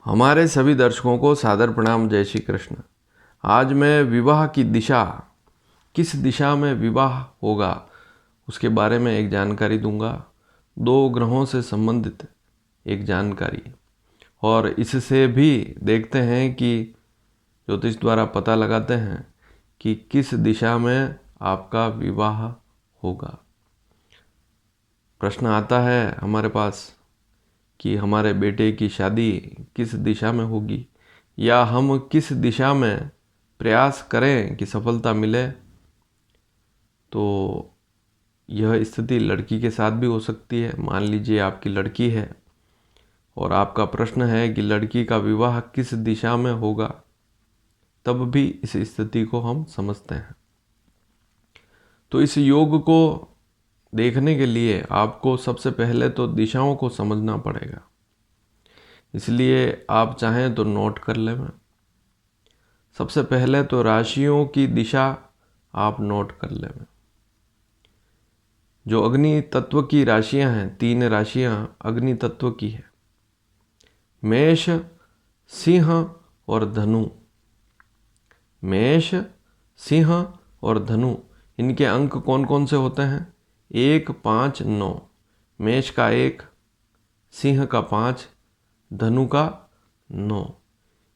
हमारे सभी दर्शकों को सादर प्रणाम। जय श्री कृष्ण। आज मैं विवाह की दिशा, किस दिशा में विवाह होगा उसके बारे में एक जानकारी दूंगा। 2 ग्रहों से संबंधित एक जानकारी, और इससे भी देखते हैं कि ज्योतिष द्वारा पता लगाते हैं कि किस दिशा में आपका विवाह होगा। प्रश्न आता है हमारे पास कि हमारे बेटे की शादी किस दिशा में होगी, या हम किस दिशा में प्रयास करें कि सफलता मिले। तो यह स्थिति लड़की के साथ भी हो सकती है। मान लीजिए आपकी लड़की है और आपका प्रश्न है कि लड़की का विवाह किस दिशा में होगा, तब भी इस स्थिति को हम समझते हैं। तो इस योग को देखने के लिए आपको सबसे पहले तो दिशाओं को समझना पड़ेगा। इसलिए आप चाहें तो नोट कर लें। सबसे पहले तो राशियों की दिशा आप नोट कर लें। जो अग्नि तत्व की राशियां हैं, 3 राशियां अग्नि तत्व की है, मेष, सिंह और धनु। मेष, सिंह और धनु, इनके अंक कौन कौन से होते हैं? 1, 5, 9। मेष का 1, सिंह का 5, धनु का 9।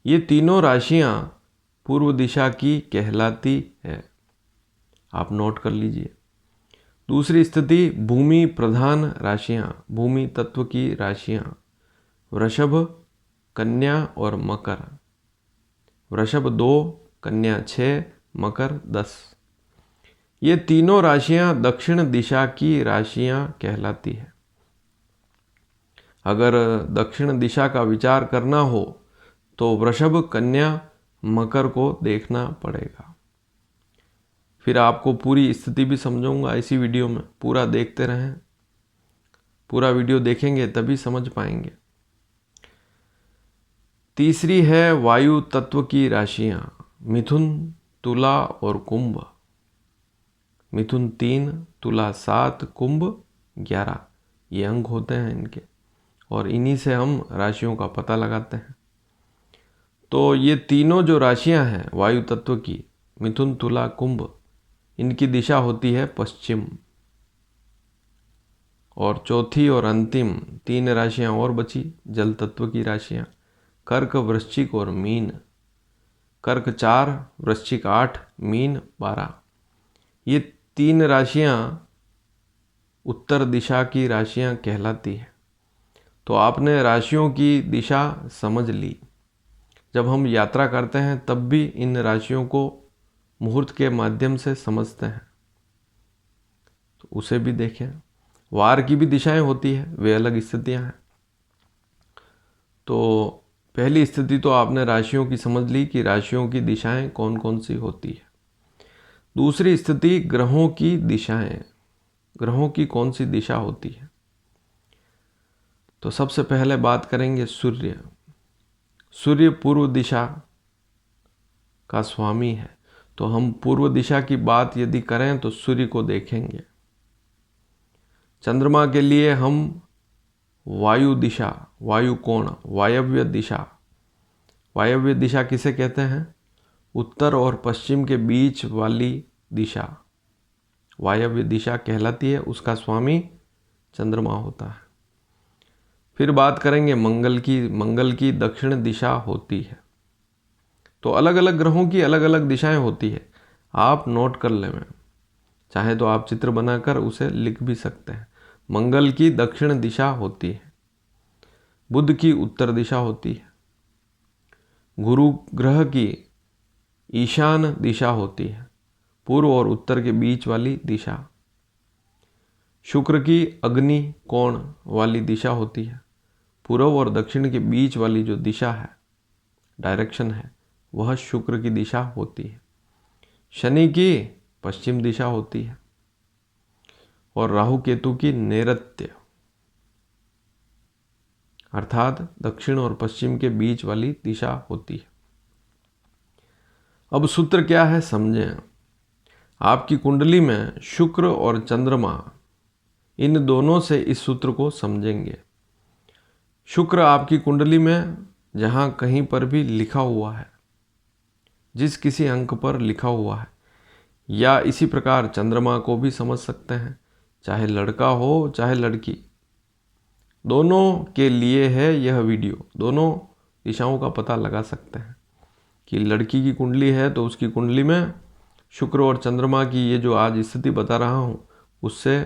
ये तीनों राशियां पूर्व दिशा की कहलाती है। आप नोट कर लीजिए। दूसरी स्थिति भूमि प्रधान राशियां, भूमि तत्व की राशियां, वृषभ, कन्या और मकर। वृषभ 2, कन्या 6, मकर 10। ये तीनों राशियां दक्षिण दिशा की राशियां कहलाती है। अगर दक्षिण दिशा का विचार करना हो तो वृषभ, कन्या, मकर को देखना पड़ेगा। फिर आपको पूरी स्थिति भी समझाऊंगा इसी वीडियो में। पूरा देखते रहें, पूरा वीडियो देखेंगे तभी समझ पाएंगे। तीसरी है वायु तत्व की राशियां, मिथुन, तुला और कुंभ। मिथुन 3, तुला 7, कुंभ 11। ये अंक होते हैं इनके, और इन्हीं से हम राशियों का पता लगाते हैं। तो ये तीनों जो राशियां हैं वायु तत्व की, मिथुन, तुला, कुंभ, इनकी दिशा होती है पश्चिम। और चौथी और अंतिम 3 राशियां और बची जल तत्व की राशियां, कर्क, वृश्चिक और मीन। कर्क 4, वृश्चिक 8, मीन 12। ये 3 राशियां उत्तर दिशा की राशियां कहलाती है। तो आपने राशियों की दिशा समझ ली। जब हम यात्रा करते हैं तब भी इन राशियों को मुहूर्त के माध्यम से समझते हैं, तो उसे भी देखें। वार की भी दिशाएं होती है, वे अलग स्थितियां हैं। तो पहली स्थिति तो आपने राशियों की समझ ली कि राशियों की दिशाएं कौन कौन सी होती है। दूसरी स्थिति ग्रहों की दिशाएं, ग्रहों की कौन सी दिशा होती है। तो सबसे पहले बात करेंगे सूर्य। सूर्य पूर्व दिशा का स्वामी है। तो हम पूर्व दिशा की बात यदि करें तो सूर्य को देखेंगे। चंद्रमा के लिए हम वायु दिशा, वायु कोण, वायव्य दिशा। वायव्य दिशा किसे कहते हैं? उत्तर और पश्चिम के बीच वाली दिशा वायव्य दिशा कहलाती है। उसका स्वामी चंद्रमा होता है। फिर बात करेंगे मंगल की। मंगल की दक्षिण दिशा होती है। तो अलग अलग ग्रहों की अलग अलग दिशाएं होती है। आप नोट कर लें, चाहे तो आप चित्र बनाकर उसे लिख भी सकते हैं। मंगल की दक्षिण दिशा होती है। बुध की उत्तर दिशा होती है। गुरु ग्रह की ईशान दिशा होती है, पूर्व और उत्तर के बीच वाली दिशा। शुक्र की अग्नि कोण वाली दिशा होती है। पूर्व और दक्षिण के बीच वाली जो दिशा है, डायरेक्शन है, वह शुक्र की दिशा होती है। शनि की पश्चिम दिशा होती है। और राहु केतु की नैऋत्य, अर्थात दक्षिण और पश्चिम के बीच वाली दिशा होती है। अब सूत्र क्या है समझें। आपकी कुंडली में शुक्र और चंद्रमा, इन दोनों से इस सूत्र को समझेंगे। शुक्र आपकी कुंडली में जहाँ कहीं पर भी लिखा हुआ है, जिस किसी अंक पर लिखा हुआ है, या इसी प्रकार चंद्रमा को भी समझ सकते हैं, चाहे लड़का हो चाहे लड़की, दोनों के लिए है यह वीडियो। दोनों दिशाओं का पता लगा सकते हैं कि लड़की की कुंडली है तो उसकी कुंडली में शुक्र और चंद्रमा की ये जो आज स्थिति बता रहा हूँ उससे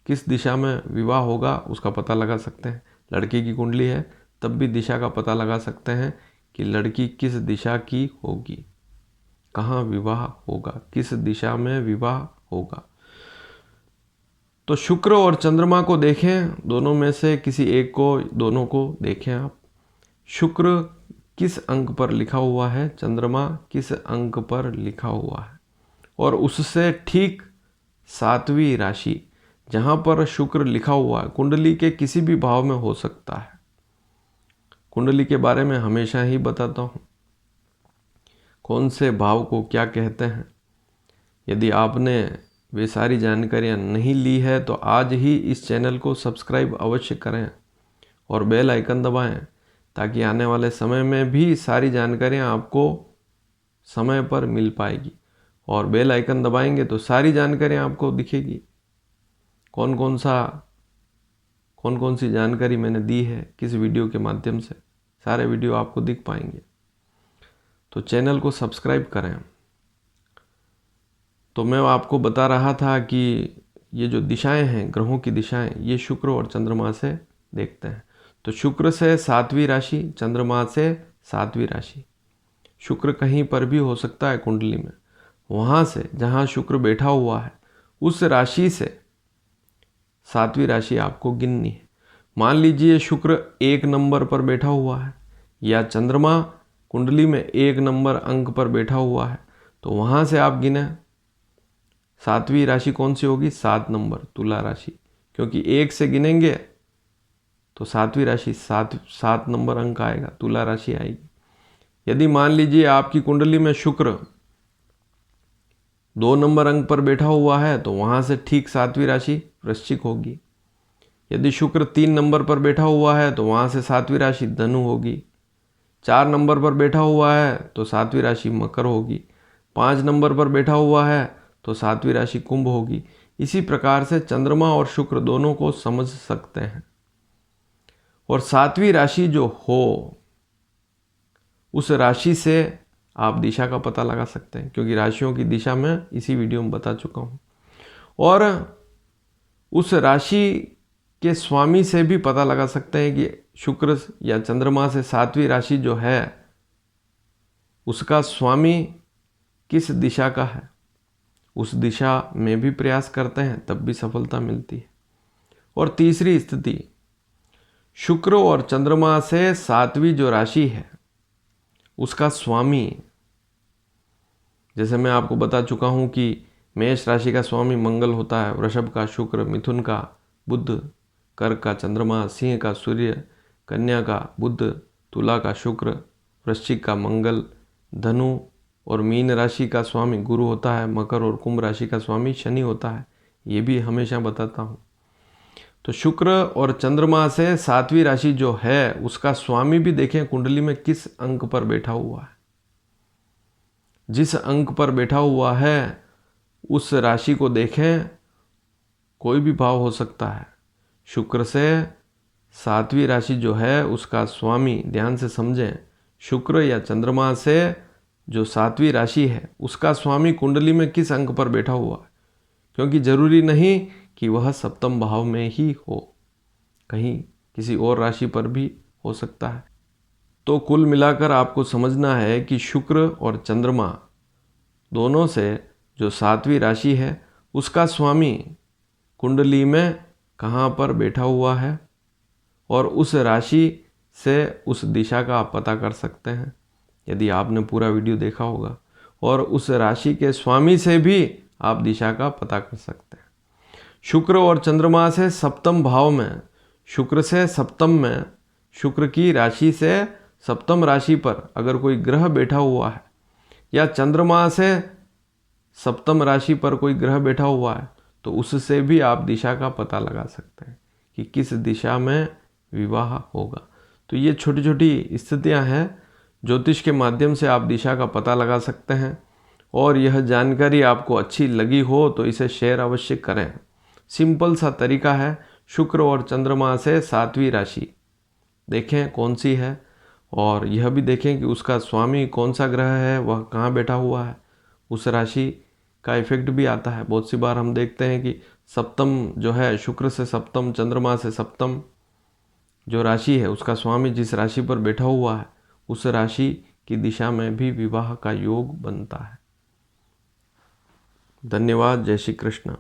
किस दिशा में विवाह होगा उसका पता लगा सकते हैं। लड़की की कुंडली है तब भी दिशा का पता लगा सकते हैं कि लड़की किस दिशा की होगी, कहाँ विवाह होगा, किस दिशा में विवाह होगा। तो शुक्र और चंद्रमा को देखें, दोनों में से किसी एक को, दोनों को देखें आप। शुक्र किस अंक पर लिखा हुआ है, चंद्रमा किस अंक पर लिखा हुआ है, और उससे ठीक 7वीं राशि जहाँ पर शुक्र लिखा हुआ है, कुंडली के किसी भी भाव में हो सकता है। कुंडली के बारे में हमेशा ही बताता हूँ कौन से भाव को क्या कहते हैं। यदि आपने वे सारी जानकारियाँ नहीं ली है तो आज ही इस चैनल को सब्सक्राइब अवश्य करें और बेल आइकन दबाएं, ताकि आने वाले समय में भी सारी जानकारियाँ आपको समय पर मिल पाएगी। और बेल आइकन दबाएंगे तो सारी जानकारियाँ आपको दिखेगी, कौन कौन सी जानकारी मैंने दी है किस वीडियो के माध्यम से, सारे वीडियो आपको दिख पाएंगे। तो चैनल को सब्सक्राइब करें। तो मैं आपको बता रहा था कि ये जो दिशाएं हैं, ग्रहों की दिशाएं, ये शुक्र और चंद्रमा से देखते हैं। तो शुक्र से 7वीं राशि, चंद्रमा से 7वीं राशि। शुक्र कहीं पर भी हो सकता है कुंडली में, वहाँ से जहाँ शुक्र बैठा हुआ है उस राशि से 7वीं राशि आपको गिननी है। मान लीजिए शुक्र 1 नंबर पर बैठा हुआ है या चंद्रमा कुंडली में 1 नंबर अंक पर बैठा हुआ है, तो वहाँ से आप गिने 7वीं राशि कौन सी होगी, 7 नंबर, तुला राशि। क्योंकि 1 से गिनेंगे तो 7वीं राशि 7 नंबर अंक आएगा, तुला राशि आएगी। यदि मान लीजिए आपकी कुंडली में शुक्र 2 नंबर अंक पर बैठा हुआ है तो वहाँ से ठीक 7वीं राशि वृश्चिक होगी। यदि शुक्र 3 नंबर पर बैठा हुआ है तो वहाँ से 7वीं राशि धनु होगी। 4 नंबर पर बैठा हुआ है तो 7वीं राशि मकर होगी। 5 नंबर पर बैठा हुआ है तो 7वीं राशि कुंभ होगी। इसी प्रकार से चंद्रमा और शुक्र दोनों को समझ सकते हैं। और 7वीं राशि जो हो उस राशि से आप दिशा का पता लगा सकते हैं, क्योंकि राशियों की दिशा मैं इसी वीडियो में बता चुका हूँ। और उस राशि के स्वामी से भी पता लगा सकते हैं कि शुक्र या चंद्रमा से 7वीं राशि जो है उसका स्वामी किस दिशा का है। उस दिशा में भी प्रयास करते हैं तब भी सफलता मिलती है। और तीसरी स्थिति, शुक्र और चंद्रमा से 7वीं जो राशि है उसका स्वामी, जैसे मैं आपको बता चुका हूं कि मेष राशि का स्वामी मंगल होता है, वृषभ का शुक्र, मिथुन का बुध, कर्क का चंद्रमा, सिंह का सूर्य, कन्या का बुध, तुला का शुक्र, वृश्चिक का मंगल, धनु और मीन राशि का स्वामी गुरु होता है, मकर और कुंभ राशि का स्वामी शनि होता है। ये भी हमेशा बताता हूँ। तो शुक्र और चंद्रमा से 7वीं राशि जो है उसका स्वामी भी देखें कुंडली में किस अंक पर बैठा हुआ है। जिस अंक पर बैठा हुआ है उस राशि को देखें, कोई भी भाव हो सकता है। शुक्र से 7वीं राशि जो है उसका स्वामी, ध्यान से समझें, शुक्र या चंद्रमा से जो 7वीं राशि है उसका स्वामी कुंडली में किस अंक पर बैठा हुआ है, क्योंकि जरूरी नहीं कि वह 7वें भाव में ही हो, कहीं किसी और राशि पर भी हो सकता है। तो कुल मिलाकर आपको समझना है कि शुक्र और चंद्रमा दोनों से जो 7वीं राशि है उसका स्वामी कुंडली में कहाँ पर बैठा हुआ है, और उस राशि से उस दिशा का आप पता कर सकते हैं यदि आपने पूरा वीडियो देखा होगा। और उस राशि के स्वामी से भी आप दिशा का पता कर सकते हैं। शुक्र और चंद्रमा से 7वें भाव में, शुक्र से 7वें में, शुक्र की राशि से 7वें राशि पर अगर कोई ग्रह बैठा हुआ है या चंद्रमा से 7वें राशि पर कोई ग्रह बैठा हुआ है तो उससे भी आप दिशा का पता लगा सकते हैं कि किस दिशा में विवाह होगा। तो ये छोटी छोटी स्थितियां हैं, ज्योतिष के माध्यम से आप दिशा का पता लगा सकते हैं। और यह जानकारी आपको अच्छी लगी हो तो इसे शेयर अवश्य करें। सिंपल सा तरीका है, शुक्र और चंद्रमा से 7वीं राशि देखें कौन सी है, और यह भी देखें कि उसका स्वामी कौन सा ग्रह है, वह कहाँ बैठा हुआ है। उस राशि का इफेक्ट भी आता है। बहुत सी बार हम देखते हैं कि सप्तम जो है, शुक्र से सप्तम, चंद्रमा से सप्तम जो राशि है, उसका स्वामी जिस राशि पर बैठा हुआ है, उस राशि की दिशा में भी विवाह का योग बनता है। धन्यवाद। जय श्री कृष्ण।